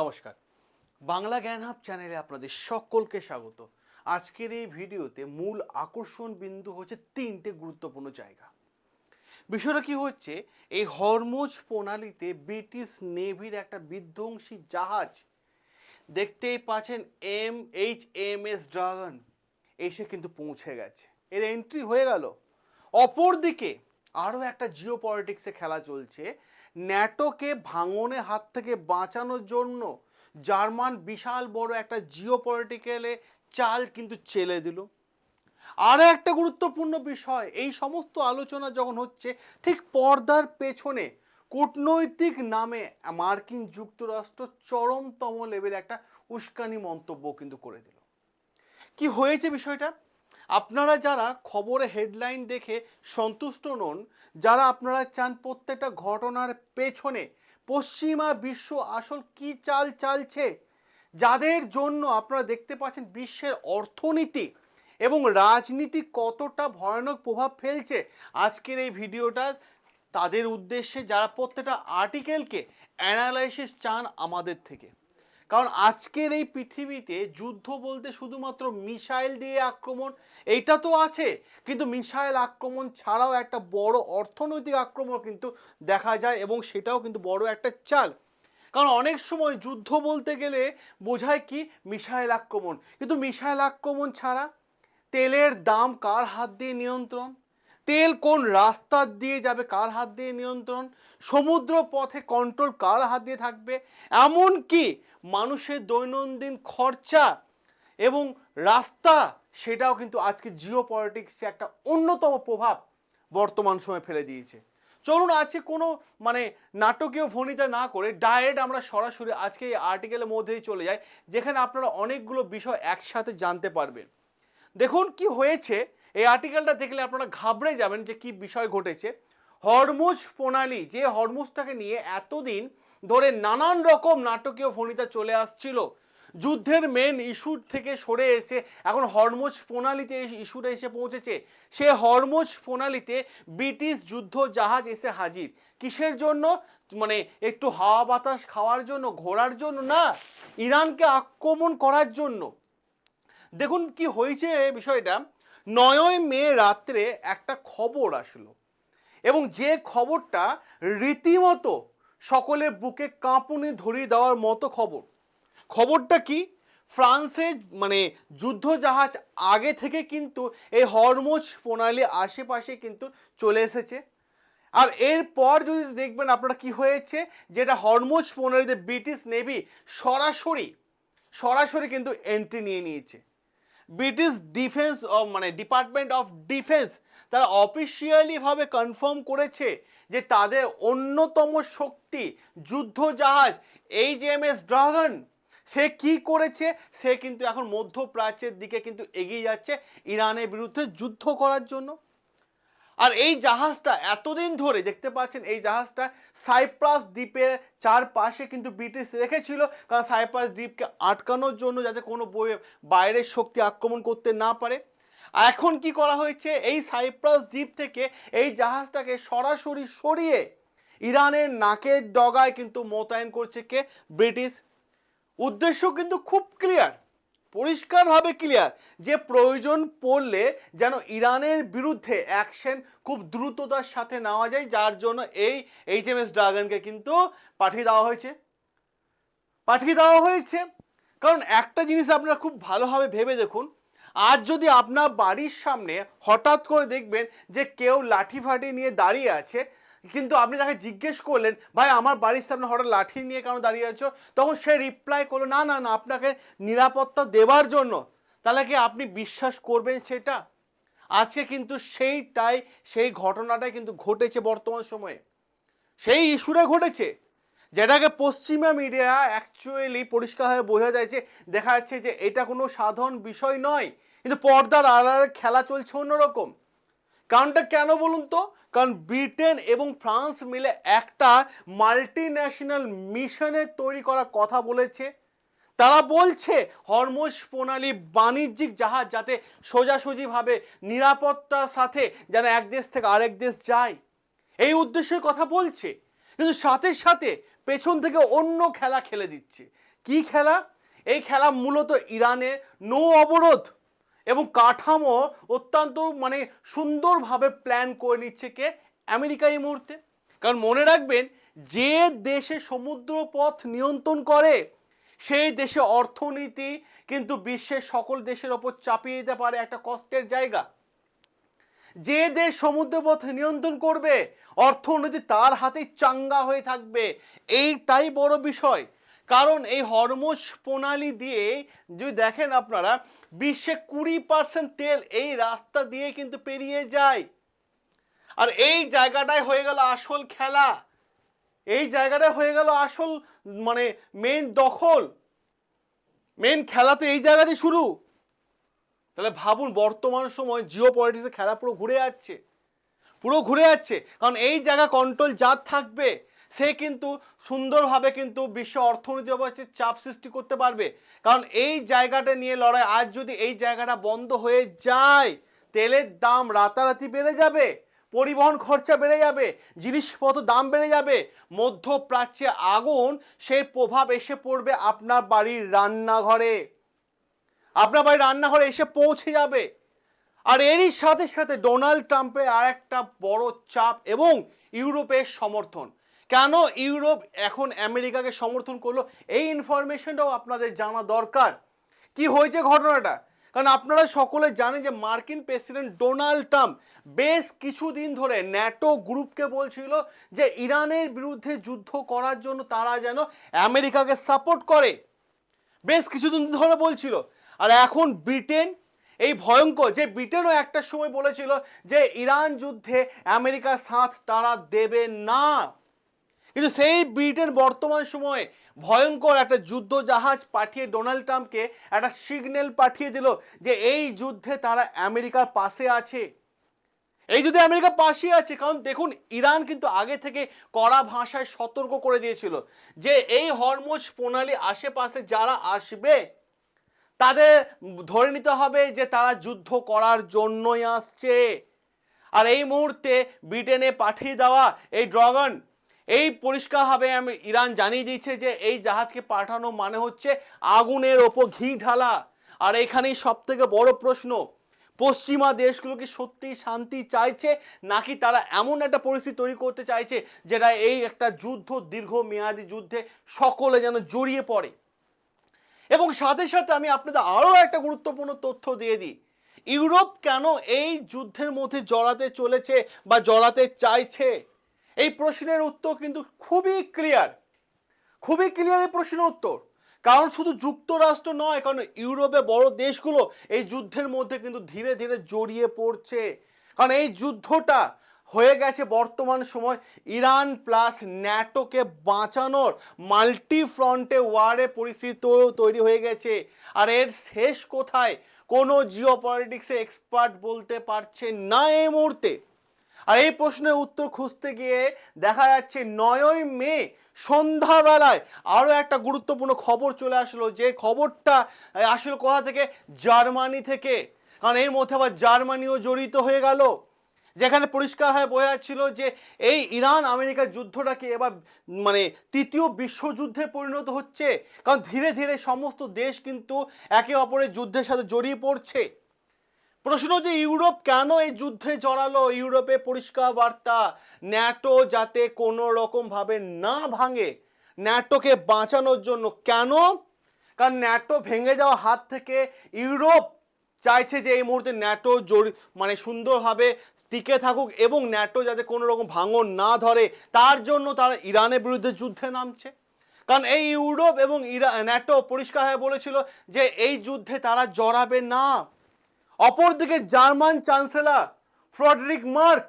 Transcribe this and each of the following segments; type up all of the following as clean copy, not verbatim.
নমস্কার, বাংলা জ্ঞান হাব চ্যানেলে আপনাদের সকলকে স্বাগত। আজকের এই ভিডিওতে মূল আকর্ষণ বিন্দু হচ্ছে তিনটে গুরুত্বপূর্ণ জায়গা। বিষয়টা কি হচ্ছে, এই হরমুজ প্রণালীতে ব্রিটিশ নেভির একটা বিধ্বংসী জাহাজ দেখতেই পাচ্ছেন HMS ড্রাগন এসে কিন্তু পৌঁছে গেছে, এর এন্ট্রি হয়ে গেল। অপরদিকে আরও একটা জিও পলিটিক্সে খেলা চলছে। ন্যাটোকে ভাঙনের হাত থেকে বাঁচানোর জন্য জার্মান বিশাল বড় একটা জিও পলিটিক্যালে চাল কিন্তু চেলে দিল। আরও একটা গুরুত্বপূর্ণ বিষয়, এই সমস্ত আলোচনা যখন হচ্ছে ঠিক পর্দার পেছনে কূটনৈতিক নামে মার্কিন যুক্তরাষ্ট্র চরমতম লেভেলে একটা উস্কানি মন্তব্য কিন্তু করে দিল। কি হয়েছে বিষয়টা? আপনারা যারা খবরে হেডলাইন দেখে সন্তুষ্ট নন, যারা আপনারা চান প্রত্যেকটা ঘটনার পেছনে পশ্চিমা বিশ্ব আসল কি চাল চালছে, যাদের জন্য আপনারা দেখতে পাচ্ছেন বিশ্বের অর্থনীতি এবং রাজনীতি কতটা ভয়ানক প্রভাব ফেলছে, আজকের এই ভিডিওটা তাদের উদ্দেশ্যে যারা প্রত্যেকটা আর্টিকেলকে অ্যানালাইসিস চান আমাদের থেকে। কারণ আজকের এই পৃথিবীতে যুদ্ধ বলতে শুধুমাত্র মিসাইল দিয়ে আক্রমণ এইটা তো আছে, কিন্তু মিসাইল আক্রমণ ছাড়াও একটা বড় অর্থনৈতিক আক্রমণ কিন্তু দেখা যায়, এবং সেটাও কিন্তু বড় একটা চাল। কারণ অনেক সময় যুদ্ধ বলতে গেলে বোঝায় কি মিসাইল আক্রমণ, কিন্তু মিসাইল আক্রমণ ছাড়া তেলের দাম কার হাত দিয়ে নিয়ন্ত্রণ, তেল কোন রাস্তা দিয়ে যাবে কার হাত দিয়ে নিয়ন্ত্রণ, সমুদ্র পথে কন্ট্রোল কার হাত দিয়ে থাকবে, এমন কি মানুষের দৈনন্দিন খরচা এবং রাস্তা, সেটাও কিন্তু আজকে জিও পলিটিক্সে একটা অন্যতম প্রভাব বর্তমান সময়ে ফেলে দিয়েছে। চলুন আজকে কোনো নাটকীয় ভনিতা না করে ডাইরেক্ট আমরা সরাসরি আজকে এই আর্টিকেলের মধ্যেই চলে যাই, যেখানে আপনারা অনেকগুলো বিষয় একসাথে জানতে পারবেন। দেখুন কি হয়েছে, এই আর্টিকেলটা দেখলে আপনারা ঘাবড়ে যাবেন যে কি বিষয় ঘটেছে। হরমুজ প্রণালী, যে হরমুজটাকে নিয়ে এতদিন ধরে নানান রকম নাটকীয় ভনিতা চলে আসছিল, যুদ্ধের মেন ইস্যু থেকে সরে এসে এখন হরমুজ প্রণালীতে এই ইস্যুটা এসে পৌঁছেছে। সে হরমুজ প্রণালীতে ব্রিটিশ যুদ্ধ জাহাজ এসে হাজির। কিসের জন্য? একটু হাওয়া বাতাস খাওয়ার জন্য, ঘোরার জন্য না, ইরানকে আক্রমণ করার জন্য। দেখুন কি হয়েছে বিষয়টা। 9ই মে রাত্রে একটা খবর আসলো, এবং যে খবরটা রীতিমতো সকলের বুকে কাঁপুনি ধরিয়ে দেওয়ার মতো খবর। খবরটা কি? ফ্রান্সে যুদ্ধ জাহাজ আগে থেকে কিন্তু এই হরমুজ প্রণালী আশেপাশে কিন্তু চলে এসেছে। আর এরপর যদি দেখবেন আপনারা কি হয়েছে, যেটা হরমুজ প্রণালীতে ব্রিটিশ নেভি সরাসরি কিন্তু এন্ট্রি নিয়ে নিয়েছে। British defence department of defence তারা অফিসিয়ালি ভাবে কনফার্ম করেছে যে তাদের অন্যতম শক্তি যুদ্ধ জাহাজ HMS ড্রাগন সে কি করেছে, সে কিন্তু এখন মধ্যপ্রাচ্যের দিকে কিন্তু এগিয়ে যাচ্ছে ইরানের বিরুদ্ধে যুদ্ধ করার জন্য। আর এই জাহাজটা এতদিন ধরে দেখতে পাচ্ছেন, এই জাহাজটা সাইপ্রাস দ্বীপের চারপাশে কিন্তু ব্রিটিশ রেখেছিল, কারণ সাইপ্রাস দ্বীপকে আটকানোর জন্য যাতে কোনো বাইরের শক্তি আক্রমণ করতে না পারে। আর এখন কি করা হয়েছে, এই সাইপ্রাস দ্বীপ থেকে এই জাহাজটাকে সরাসরি সরিয়ে ইরানের নাকের ডগায় কিন্তু মোতায়েন করছে কে? ব্রিটিশ। উদ্দেশ্য কিন্তু খুব ক্লিয়ার, পরিষ্কারভাবে ক্লিয়ার, যে প্রয়োজন পড়লে যেন ইরানের বিরুদ্ধে অ্যাকশন খুব দ্রুততার সাথে নেওয়া যায়, যার জন্য এই HMS ড্রাগনকে কিন্তু পাঠিয়ে দেওয়া হয়েছে। কারণ একটা জিনিস আপনারা খুব ভালোভাবে ভেবে দেখুন, আজ যদি আপনার বাড়ির সামনে হঠাৎ করে দেখবেন যে কেউ লাঠি ফাটি নিয়ে দাঁড়িয়ে আছে, কিন্তু আপনি তাকে জিজ্ঞেস করলেন, ভাই আমার বাড়ির সামনে হঠাৎ লাঠি নিয়ে কেন দাঁড়িয়ে আছো, তখন সে রিপ্লাই করলো, না না না আপনাকে নিরাপত্তা দেওয়ার জন্য। তাহলে কি আপনি বিশ্বাস করবেন সেটা? আজকে কিন্তু সেই ঘটনাটাই কিন্তু ঘটেছে বর্তমান সময়ে, সেই ইস্যুটা ঘটেছে, যেটাকে পশ্চিমা মিডিয়া অ্যাকচুয়ালি পরিষ্কারভাবে বোঝা যাচ্ছে, দেখা যাচ্ছে যে এটা কোনো সাধারণ বিষয় নয়, কিন্তু পর্দার আড়ালে খেলা চলছে অন্যরকম। কারণটা কেন বলুন তো? কারণ ব্রিটেন এবং ফ্রান্স মিলে একটা মাল্টিন্যাশনাল মিশনের তৈরি করার কথা বলেছে। তারা বলছে হরমুজ প্রণালী বাণিজ্যিক জাহাজ যাতে সোজাসুজিভাবে নিরাপত্তার সাথে যেন এক দেশ থেকে আরেক দেশ যায়, এই উদ্দেশ্যের কথা বলছে। কিন্তু সাথে সাথে পেছন থেকে অন্য খেলা খেলে দিচ্ছে। কি খেলা? এই খেলা মূলত ইরানের নৌ অবরোধ এবং কাঠামো অত্যন্ত মানে সুন্দরভাবে প্ল্যান করে নিচ্ছে কে? আমেরিকা এই মুহূর্তে। কারণ মনে রাখবেন, যে দেশে সমুদ্রপথ নিয়ন্ত্রণ করে সেই দেশে অর্থনীতি কিন্তু বিশ্বের সকল দেশের ওপর চাপিয়ে দিতে পারে একটা কষ্টের জায়গা। যে দেশ সমুদ্রপথ নিয়ন্ত্রণ করবে অর্থনীতি তার হাতেই চাঙ্গা হয়ে থাকবে। এইটাই বড় বিষয়। কারণ এই হরমুজ প্রণালী দিয়ে যদি দেখেন আপনারা, বিশ্বে 20% তেল এই রাস্তা দিয়ে কিন্তু পেরিয়ে যায়। আর এই জায়গাটাই হয়ে গেল আসল খেলা, এই জায়গাটাই হয়ে গেল আসল মানে মেন দখল, মেন খেলা তো এই জায়গাতেই শুরু। তাহলে ভাবুন বর্তমান সময় জিও পলিটিক্সের খেলা পুরো ঘুরে যাচ্ছে, পুরো ঘুরে যাচ্ছে। কারণ এই জায়গা কন্ট্রোল যার থাকবে সে কিন্তু সুন্দরভাবে কিন্তু বিশ্ব অর্থনীতি অবস্থায় চাপ সৃষ্টি করতে পারবে। কারণ এই জায়গাটা নিয়ে লড়াই, আজ যদি এই জায়গাটা বন্ধ হয়ে যায় তেলের দাম রাতারাতি বেড়ে যাবে, পরিবহন খরচা বেড়ে যাবে, জিনিসপত্র দাম বেড়ে যাবে, মধ্যপ্রাচ্যে আগুন সেই প্রভাব এসে পড়বে আপনার বাড়ির রান্নাঘরে, আপনার বাড়ির রান্নাঘরে এসে পৌঁছে যাবে। আর এরই সাথে সাথে ডোনাল্ড ট্রাম্পের আর একটা বড় চাপ এবং ইউরোপের সমর্থন। কেন ইউরোপ এখন আমেরিকাকে সমর্থন করলো এই ইনফরমেশনটাও আপনাদের জানা দরকার। কি হয়েছে ঘটনাটা? কারণ আপনারা সকলে জানেন যে মার্কিন প্রেসিডেন্ট ডোনাল্ড ট্রাম্প বেশ কিছুদিন ধরে ন্যাটো গ্রুপকে বলছিল যে ইরানের বিরুদ্ধে যুদ্ধ করার জন্য তারা যেন আমেরিকাকে সাপোর্ট করে, বেশ কিছুদিন ধরে বলছিল। আর এখন ব্রিটেন, এই ভয়ঙ্কর যে ব্রিটেনও একটা সময় বলেছিল যে ইরান যুদ্ধে আমেরিকার সাথ তারা দেবে না, কিন্তু সেই ব্রিটেন বর্তমান সময়ে ভয়ঙ্কর একটা যুদ্ধ জাহাজ পাঠিয়ে ডোনাল্ড ট্রাম্পকে একটা সিগন্যাল পাঠিয়ে দিল যে এই যুদ্ধে তারা আমেরিকার পাশে আছে। এই যুদ্ধে আমেরিকার পাশে আছে। কারণ দেখুন ইরান কিন্তু আগে থেকে কড়া ভাষায় সতর্ক করে দিয়েছিল যে এই হরমুজ প্রণালী আশেপাশে যারা আসবে তাদের ধরে নিতে হবে যে তারা যুদ্ধ করার জন্যই আসছে। আর এই মুহূর্তে ব্রিটেনে পাঠিয়ে দেওয়া এই ড্রাগন এই পরিষ্কারভাবে ইরান জানিয়ে দিচ্ছে যে এই জাহাজকে পাঠানো মানে হচ্ছে আগুনের ওপর ঘি ঢালা। আর এখানেই সব থেকে বড় প্রশ্ন, পশ্চিমা দেশগুলো কি সত্যি শান্তি চাইছে, নাকি তারা এমন একটা পরিস্থিতি তৈরি করতে চাইছে যেটা এই একটা যুদ্ধ, দীর্ঘমেয়াদী যুদ্ধে সকলে যেন জড়িয়ে পড়ে। এবং সাথে সাথে আমি আপনাদের আরও একটা গুরুত্বপূর্ণ তথ্য দিয়ে দিই, ইউরোপ কেন এই যুদ্ধের মধ্যে জড়াতে চলেছে বা জড়াতে চাইছে। এই প্রশ্নের উত্তর কিন্তু খুবই ক্লিয়ার, খুবই ক্লিয়ার এই প্রশ্নের উত্তর। কারণ শুধু যুক্তরাষ্ট্র নয়, কারণ ইউরোপে বড় দেশগুলো এই যুদ্ধের মধ্যে কিন্তু ধীরে ধীরে জড়িয়ে পড়ছে। কারণ এই যুদ্ধটা হয়ে গেছে বর্তমান সময় ইরান প্লাস ন্যাটোকে বাঁচানোর মাল্টি ফ্রন্টে ওয়ারে পরিস্থিতি তৈরি হয়ে গেছে। আর এর শেষ কোথায় কোনো জিও পলিটিক্সে এক্সপার্ট বলতে পারছে না এই মুহূর্তে। আর এই প্রশ্নের উত্তর খুঁজতে গিয়ে দেখা যাচ্ছে 9ই মে সন্ধ্যাবেলায় আরও একটা গুরুত্বপূর্ণ খবর চলে আসলো, যে খবরটা আসলে কোথা থেকে? জার্মানি থেকে। কারণ এর মধ্যে আবার জার্মানিও জড়িত হয়ে গেল, যেখানে পরিষ্কার হয়ে বোঝা যাচ্ছিল যে এই ইরান আমেরিকার যুদ্ধটাকে এবার মানে তৃতীয় বিশ্বযুদ্ধে পরিণত হচ্ছে। কারণ ধীরে ধীরে সমস্ত দেশ কিন্তু একে অপরের যুদ্ধের সাথে জড়িয়ে পড়ছে। প্রশ্ন যে ইউরোপ কেন এই যুদ্ধে জড়ালো? ইউরোপে পরিষ্কার বার্তা, ন্যাটো যাতে কোনো রকম ভাবে না ভাঙে, ন্যাটোকে বাঁচানোর জন্য। কেন? কারণ ন্যাটো ভেঙে যাওয়া হাত থেকে ইউরোপ চাইছে যে এই মুহূর্তে ন্যাটো মানে সুন্দরভাবে টিকে থাকুক এবং ন্যাটো যাতে কোনো রকম ভাঙন না ধরে, তার জন্য তারা ইরানের বিরুদ্ধে যুদ্ধে নামছে। কারণ এই ইউরোপ এবং ন্যাটো পরিষ্কারভাবে বলেছিল যে এই যুদ্ধে তারা জড়াবে না। অপরদিকে জার্মান চ্যান্সেলর ফ্রেডরিক মার্চ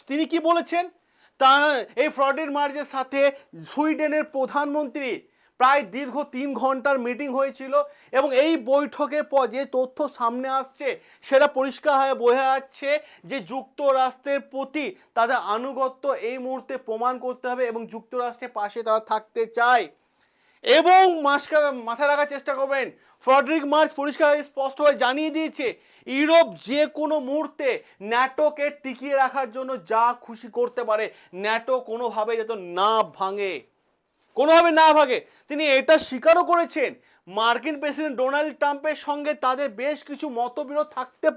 তিনি কি বলেছেন? তা এই ফ্রেডরিক মার্চের সাথে সুইডেনের প্রধানমন্ত্রী প্রায় দীর্ঘ 3 ঘন্টার মিটিং হয়েছিল এবং এই বৈঠকের পর যে তথ্য সামনে আসছে সেটা পরিষ্কারভাবে বোঝা যাচ্ছে যে যুক্তরাষ্ট্রের প্রতি তাদের আনুগত্য এই মুহূর্তে প্রমাণ করতে হবে এবং যুক্তরাষ্ট্রের পাশে তারা থাকতে চায়। এবং মাথায় রাখার চেষ্টা করবেন, ফ্রেডরিক মার্চ পরিষ্কার স্পষ্টভাবে জানিয়ে দিয়েছে ইউরোপ যে কোনো মুহূর্তে ন্যাটোকে টিকিয়ে রাখার জন্য যা খুশি করতে পারে, ন্যাটো কোনোভাবে যাতে না ভাঙে, কোনোভাবে না ভাগে। তিনি এটা স্বীকারও করেছেন মার্কিন প্রেসিডেন্ট ডোনাল্ড ট্রাম্পের সঙ্গে তাদের বেশ কিছু মতবিরোধ থাকতে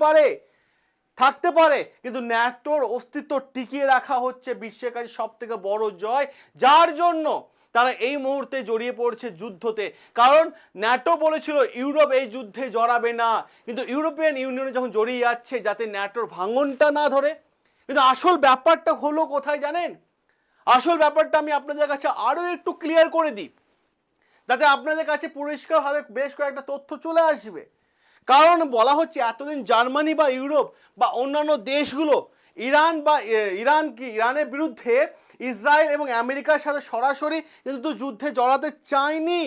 পারে, কিন্তু ন্যাটোর অস্তিত্ব টিকিয়ে রাখা হচ্ছে বিশ্বের কাছে সব থেকে বড় জয়, যার জন্য তারা এই মুহূর্তে জড়িয়ে পড়ছে যুদ্ধতে। কারণ ন্যাটো বলেছিল ইউরোপ এই যুদ্ধে জড়াবে না, কিন্তু ইউরোপিয়ান ইউনিয়নে যখন জড়িয়ে যাচ্ছে যাতে ন্যাটোর ভাঙনটা না ধরে। কিন্তু আসল ব্যাপারটা হলো কোথায় জানেন? আসল ব্যাপারটা আমি আপনাদের কাছে আরো একটু ক্লিয়ার করে দিই, যাতে আপনাদের কাছে পরিষ্কারভাবে বেশ কয়েকটা তথ্য চলে আসবে। কারণ বলা হচ্ছে এতদিন জার্মানি বা ইউরোপ বা অন্যান্য দেশগুলো ইরানের বিরুদ্ধে ইসরায়েল এবং আমেরিকার সাথে সরাসরি কিন্তু যুদ্ধে জড়াতে চায়নি।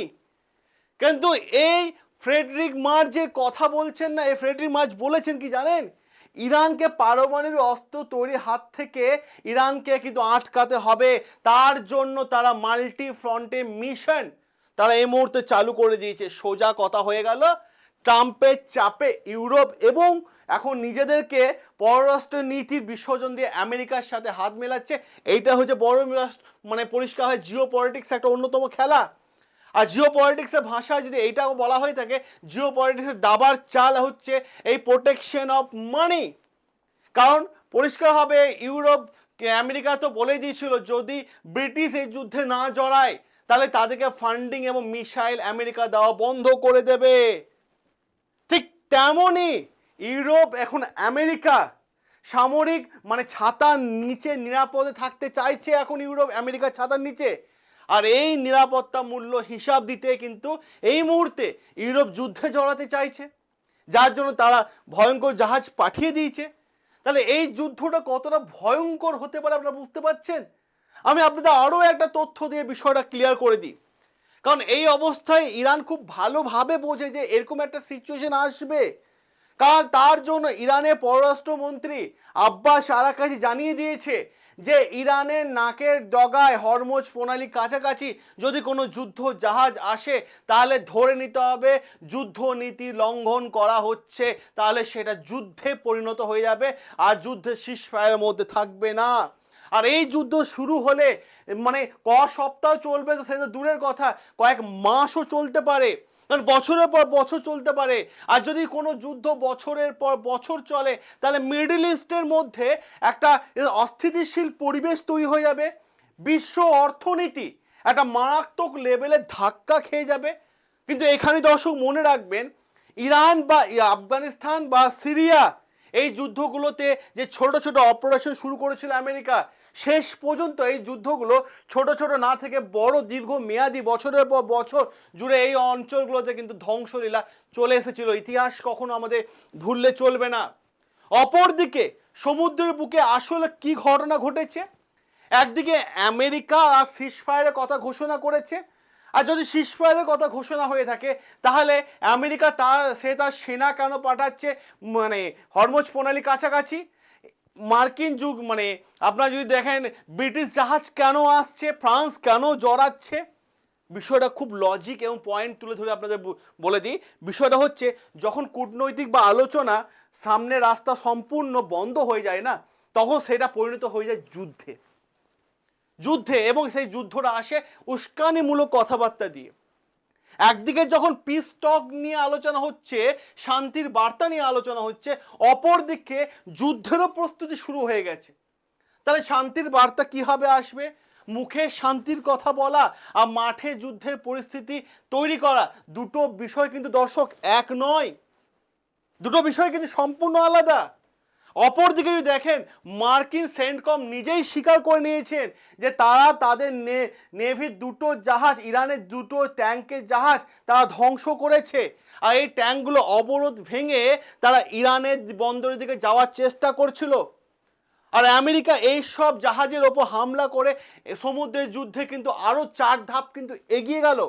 কিন্তু এই ফ্রেডরিক মার্চ যে কথা বলছেন না, এই ফ্রেডরিক মার্চ বলেছেন কি জানেন? ইরানকে পারমাণবিক অস্ত্র তৈরির হাত থেকে ইরানকে কিন্তু আটকাতে হবে, তার জন্য তারা মাল্টি ফ্রন্টে মিশন তারা এই মুহূর্তে চালু করে দিয়েছে। সোজা কথা হয়ে গেল, ট্রাম্পের চাপে ইউরোপ এবং এখন নিজেদেরকে পররাষ্ট্র নীতির বিসর্জন দিয়ে আমেরিকার সাথে হাত মেলাচ্ছে। এইটা হচ্ছে বড় মানে পরিষ্কার হয় জিও পলিটিক্স একটা অন্যতম খেলা। আর জিও পলিটিক্সের ভাষায় যদি এইটাও বলা হয়ে থাকে, জিও পলিটিক্সের দাবার চাল হচ্ছে এই প্রোটেকশন অফ মানি। কারণ পরিষ্কারভাবে ইউরোপ আমেরিকা তো বলে দিয়েছিল যদি ব্রিটিশ এই যুদ্ধে না জড়ায় তাহলে তাদেরকে ফান্ডিং এবং মিসাইল আমেরিকা দেওয়া বন্ধ করে দেবে। ঠিক তেমনই ইউরোপ এখন আমেরিকা সামরিক মানে ছাতার নিচে নিরাপদে থাকতে চাইছে, এখন ইউরোপ আমেরিকার ছাতার নিচে। আর এই নিরাপত্তা মূল্য হিসাব দিতে কিন্তু এই মুহূর্তে ইউরোপ যুদ্ধে জড়াতে চাইছে, যার জন্য তারা ভয়ঙ্কর জাহাজ পাঠিয়ে দিয়েছে। তাহলে এই যুদ্ধটা কতটা ভয়ঙ্কর হতে পারে আপনারা বুঝতে পারছেন? আমি আপনাদের আরও একটা তথ্য দিয়ে বিষয়টা ক্লিয়ার করে দিই। কারণ এই অবস্থায় ইরান খুব ভালোভাবে বোঝে যে এরকম একটা সিচুয়েশন আসবে। কারণ তার জন্য ইরানের পররাষ্ট্রমন্ত্রী আব্বাস আরাকাচি জানিয়ে দিয়েছে যে ইরানের নাকের ডগায় হরমুজ প্রণালী কাছাকাছি যদি কোনো যুদ্ধ জাহাজ আসে তাহলে ধরে নিতে হবে যুদ্ধ নীতি লঙ্ঘন করা হচ্ছে, তাহলে সেটা যুদ্ধে পরিণত হয়ে যাবে আর যুদ্ধের সিজফায়ারের মধ্যে থাকবে না। আর এই যুদ্ধ শুরু হলে মানে সপ্তাহ চলবে তো সেটা দূরের কথা, কয়েক মাসও চলতে পারে, কারণ বছরের পর বছর চলতে পারে। আর যদি কোনো যুদ্ধ বছরের পর বছর চলে তাহলে মিডল ইস্টের মধ্যে একটা অস্থিতিশীল পরিবেশ তৈরি হয়ে যাবে, বিশ্ব অর্থনীতি একটা মারাত্মক লেভেলে ধাক্কা খেয়ে যাবে। কিন্তু এখানে দর্শক মনে রাখবেন, ইরান বা আফগানিস্তান বা সিরিয়া এই যুদ্ধগুলোতে যে ছোট ছোট অপারেশন শুরু করেছিল আমেরিকা, শেষ পর্যন্ত এই যুদ্ধগুলো ছোট ছোট না থেকে বড় দীর্ঘ মেয়াদি বছরের পর বছর জুড়ে এই অঞ্চলগুলোতে কিন্তু ধ্বংসলীলা চলে এসেছিল। ইতিহাস কখনো আমাদের ভুললে চলবে না। অপরদিকে সমুদ্রের বুকে আসলে কি ঘটনা ঘটেছে? একদিকে আমেরিকা আর সিজফায়ারের কথা ঘোষণা করেছে, আর যদি সিজফায়ারের কথা ঘোষণা হয়ে থাকে তাহলে আমেরিকা তার সেনা কেন পাঠাচ্ছে মানে হরমুজ প্রণালী কাছাকাছি? মার্কিন মানে আপনারা যদি দেখেন ব্রিটিশ জাহাজ কেন আসছে, ফ্রান্স কেন জড়াচ্ছে? বিষয়টা খুব লজিক এবং পয়েন্ট তুলে ধরে আপনাদের বলে দিই। বিষয়টা হচ্ছে যখন কূটনৈতিক বা আলোচনা সামনে রাস্তা সম্পূর্ণ বন্ধ হয়ে যায় না, তখন সেটা পরিণত হয়ে যায় যুদ্ধে এবং সেই যুদ্ধটা আসে উস্কানিমূলক কথাবার্তা দিয়ে। একদিকে যখন পিস টক নিয়ে আলোচনা হচ্ছে, শান্তির বার্তা নিয়ে আলোচনা হচ্ছে, অপরদিকে যুদ্ধেরও প্রস্তুতি শুরু হয়ে গেছে। তাহলে শান্তির বার্তা কিভাবে আসবে? মুখে শান্তির কথা বলা আর মাঠে যুদ্ধের পরিস্থিতি তৈরি করা দুটো বিষয় কিন্তু দর্শক এক নয়, দুটো বিষয় কিন্তু সম্পূর্ণ আলাদা। অপরদিকে যদি দেখেন মার্কিন সেন্টকম নিজেই স্বীকার করে নিয়েছেন যে তারা তাদের নেভির দুটো জাহাজ, ইরানের দুটো ট্যাঙ্কের জাহাজ তারা ধ্বংস করেছে। আর এই ট্যাঙ্কগুলো অবরোধ ভেঙে তারা ইরানের বন্দরের দিকে যাওয়ার চেষ্টা করছিল। আর আমেরিকা এই সব জাহাজের ওপর হামলা করে সমুদ্রের যুদ্ধে কিন্তু আরও 4 ধাপ কিন্তু এগিয়ে গেল।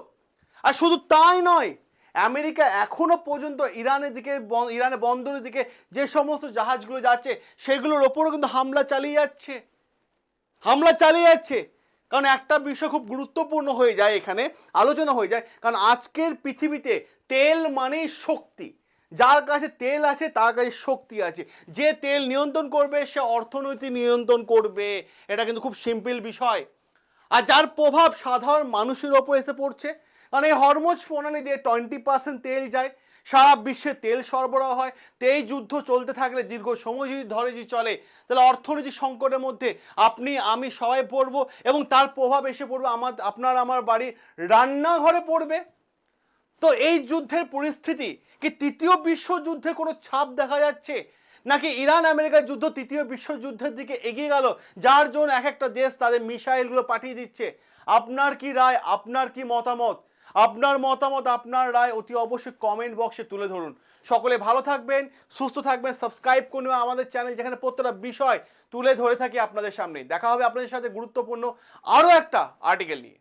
আর শুধু তাই নয়, আমেরিকা এখনো পর্যন্ত ইরানের বন্দরের দিকে যে সমস্ত জাহাজগুলো যাচ্ছে সেগুলোর ওপরও কিন্তু হামলা চালিয়ে যাচ্ছে। কারণ একটা বিষয় খুব গুরুত্বপূর্ণ হয়ে যায়, এখানে আলোচনা হয়ে যায়, কারণ আজকের পৃথিবীতে তেল মানেই শক্তি। যার কাছে তেল আছে তার কাছে শক্তি আছে। যে তেল নিয়ন্ত্রণ করবে সে অর্থনীতি নিয়ন্ত্রণ করবে, এটা কিন্তু খুব সিম্পল বিষয়। আর যার প্রভাব সাধারণ মানুষের ওপর এসে পড়ছে, কারণ এই হরমোজ প্রণালী দিয়ে 20% তেল যায়, সারা বিশ্বে তেল সরবরাহ হয়। তো এই যুদ্ধ চলতে থাকলে দীর্ঘ সময় যদি ধরে যদি চলে, তাহলে অর্থনৈতিক সংকটের মধ্যে আপনি আমি সবাই পড়বো, এবং তার প্রভাব এসে পড়বে আপনার আমার বাড়ির রান্নাঘরে পড়বে। তো এই যুদ্ধের পরিস্থিতি কি তৃতীয় বিশ্বযুদ্ধে কোনো ছাপ দেখা যাচ্ছে, নাকি ইরান আমেরিকার যুদ্ধ তৃতীয় বিশ্বযুদ্ধের দিকে এগিয়ে গেল, যার জন্য এক একটা দেশ তাদের মিসাইলগুলো পাঠিয়ে দিচ্ছে? আপনার কি রায়, আপনার কি মতামত? আপনার মতামত, আপনার রায় অতি অবশ্যই কমেন্ট বক্সে তুলে ধরুন। সকলে ভালো থাকবেন, সুস্থ থাকবেন, সাবস্ক্রাইব করুন আমাদের চ্যানেল, যেখানে প্রত্যেকটা বিষয় তুলে ধরে থাকি আপনাদের সামনে। দেখা হবে আপনাদের সাথে গুরুত্বপূর্ণ আরও একটা আর্টিকেল নিয়ে।